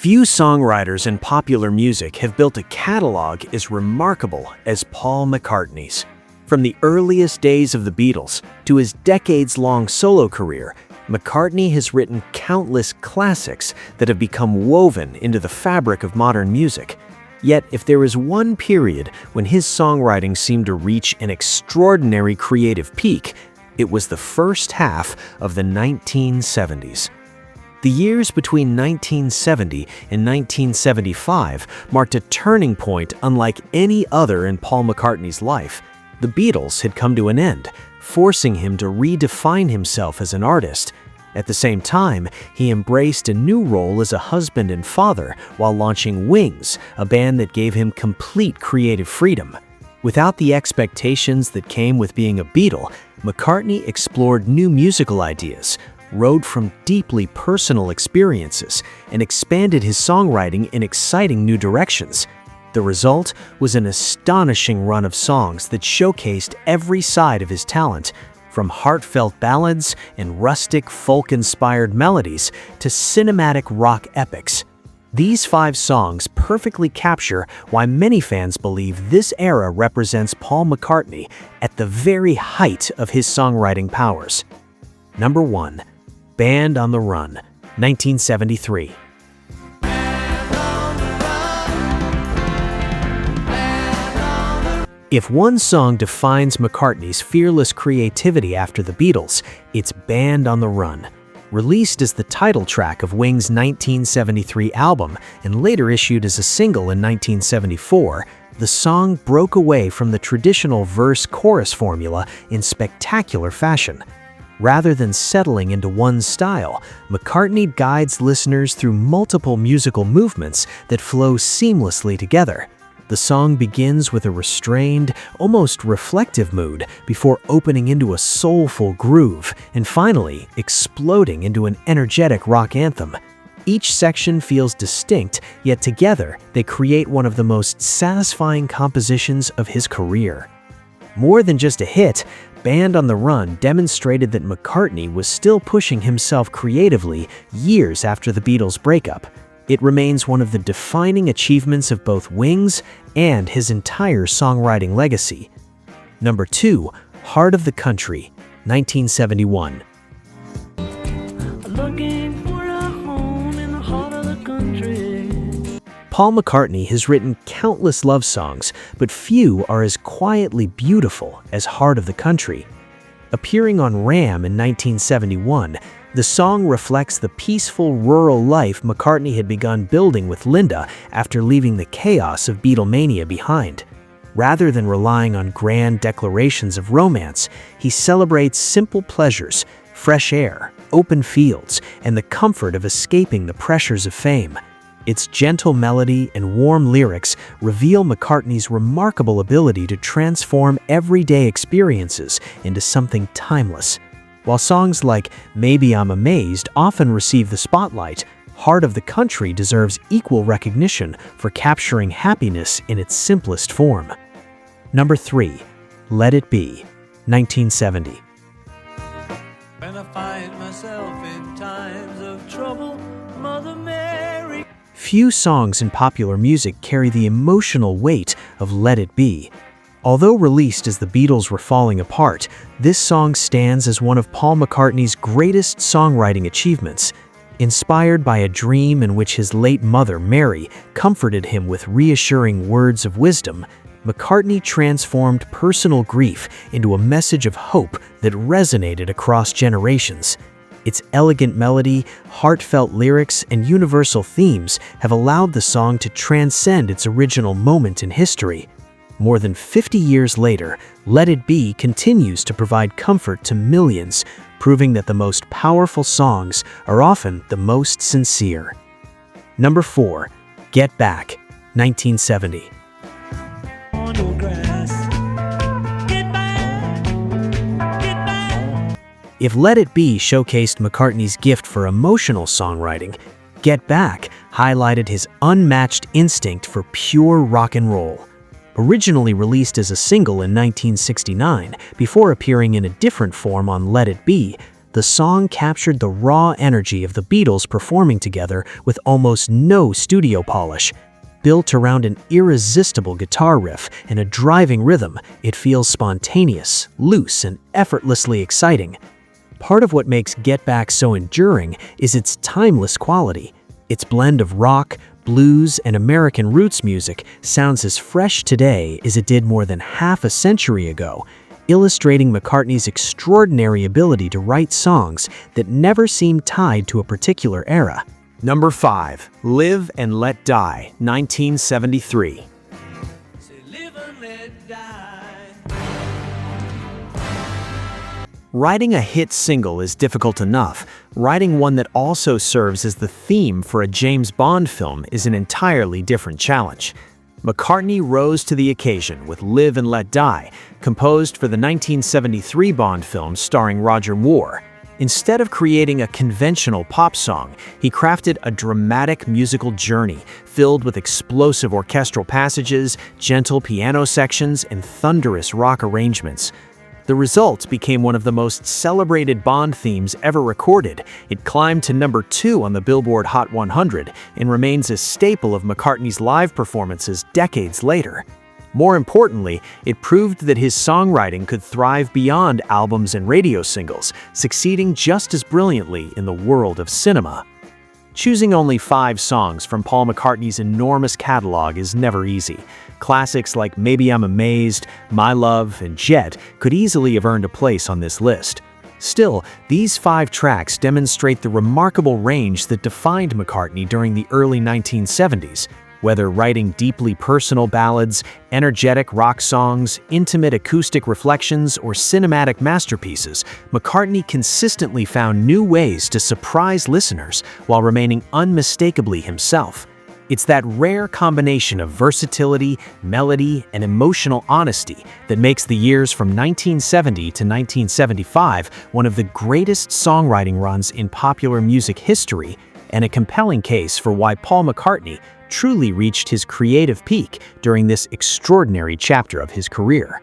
Few songwriters in popular music have built a catalog as remarkable as Paul McCartney's. From the earliest days of the Beatles to his decades-long solo career, McCartney has written countless classics that have become woven into the fabric of modern music. Yet, if there is one period when his songwriting seemed to reach an extraordinary creative peak, it was the first half of the 1970s. The years between 1970 and 1975 marked a turning point unlike any other in Paul McCartney's life. The Beatles had come to an end, forcing him to redefine himself as an artist. At the same time, he embraced a new role as a husband and father while launching Wings, a band that gave him complete creative freedom. Without the expectations that came with being a Beatle, McCartney explored new musical ideas, wrote from deeply personal experiences, and expanded his songwriting in exciting new directions. The result was an astonishing run of songs that showcased every side of his talent, from heartfelt ballads and rustic folk-inspired melodies to cinematic rock epics. These 5 songs perfectly capture why many fans believe this era represents Paul McCartney at the very height of his songwriting powers. Number 1. Band on the Run, 1973. If one song defines McCartney's fearless creativity after the Beatles, it's Band on the Run. Released as the title track of Wings' 1973 album and later issued as a single in 1974, the song broke away from the traditional verse-chorus formula in spectacular fashion. Rather than settling into one style, McCartney guides listeners through multiple musical movements that flow seamlessly together. The song begins with a restrained, almost reflective mood before opening into a soulful groove and finally exploding into an energetic rock anthem. Each section feels distinct, yet together they create one of the most satisfying compositions of his career. More than just a hit, Band on the Run demonstrated that McCartney was still pushing himself creatively years after the Beatles' breakup. It remains one of the defining achievements of both Wings and his entire songwriting legacy. Number 2. Heart of the Country, 1971. Looking for a home in the heart of the country. Paul McCartney has written countless love songs, but few are as quietly beautiful as Heart of the Country. Appearing on Ram in 1971, the song reflects the peaceful rural life McCartney had begun building with Linda after leaving the chaos of Beatlemania behind. Rather than relying on grand declarations of romance, he celebrates simple pleasures, fresh air, open fields, and the comfort of escaping the pressures of fame. Its gentle melody and warm lyrics reveal McCartney's remarkable ability to transform everyday experiences into something timeless. While songs like Maybe I'm Amazed often receive the spotlight, Heart of the Country deserves equal recognition for capturing happiness in its simplest form. Number 3. Let It Be, 1970. When I find myself in times of trouble, Mother Mary. Few songs in popular music carry the emotional weight of Let It Be. Although released as the Beatles were falling apart, this song stands as one of Paul McCartney's greatest songwriting achievements. Inspired by a dream in which his late mother, Mary, comforted him with reassuring words of wisdom, McCartney transformed personal grief into a message of hope that resonated across generations. Its elegant melody, heartfelt lyrics, and universal themes have allowed the song to transcend its original moment in history. More than 50 years later, Let It Be continues to provide comfort to millions, proving that the most powerful songs are often the most sincere. Number 4. Get Back, 1970. If Let It Be showcased McCartney's gift for emotional songwriting, Get Back highlighted his unmatched instinct for pure rock and roll. Originally released as a single in 1969, before appearing in a different form on Let It Be, The song captured the raw energy of the Beatles performing together with almost no studio polish. Built around an irresistible guitar riff and a driving rhythm, it feels spontaneous, loose, and effortlessly exciting. Part of what makes Get Back so enduring is its timeless quality. Its blend of rock, blues, and American roots music sounds as fresh today as it did more than half a century ago, illustrating McCartney's extraordinary ability to write songs that never seemed tied to a particular era. Number 5. Live and Let Die, 1973. Writing a hit single is difficult enough. Writing one that also serves as the theme for a James Bond film is an entirely different challenge. McCartney rose to the occasion with Live and Let Die, composed for the 1973 Bond film starring Roger Moore. Instead of creating a conventional pop song, he crafted a dramatic musical journey filled with explosive orchestral passages, gentle piano sections, and thunderous rock arrangements. The result became one of the most celebrated Bond themes ever recorded. It climbed to number 2 on the Billboard Hot 100 and remains a staple of McCartney's live performances decades later. More importantly, it proved that his songwriting could thrive beyond albums and radio singles, succeeding just as brilliantly in the world of cinema. Choosing only 5 songs from Paul McCartney's enormous catalog is never easy. Classics like Maybe I'm Amazed, My Love, and Jet could easily have earned a place on this list. Still, these 5 tracks demonstrate the remarkable range that defined McCartney during the early 1970s. Whether writing deeply personal ballads, energetic rock songs, intimate acoustic reflections, or cinematic masterpieces, McCartney consistently found new ways to surprise listeners while remaining unmistakably himself. It's that rare combination of versatility, melody, and emotional honesty that makes the years from 1970 to 1975 one of the greatest songwriting runs in popular music history, and a compelling case for why Paul McCartney truly reached his creative peak during this extraordinary chapter of his career.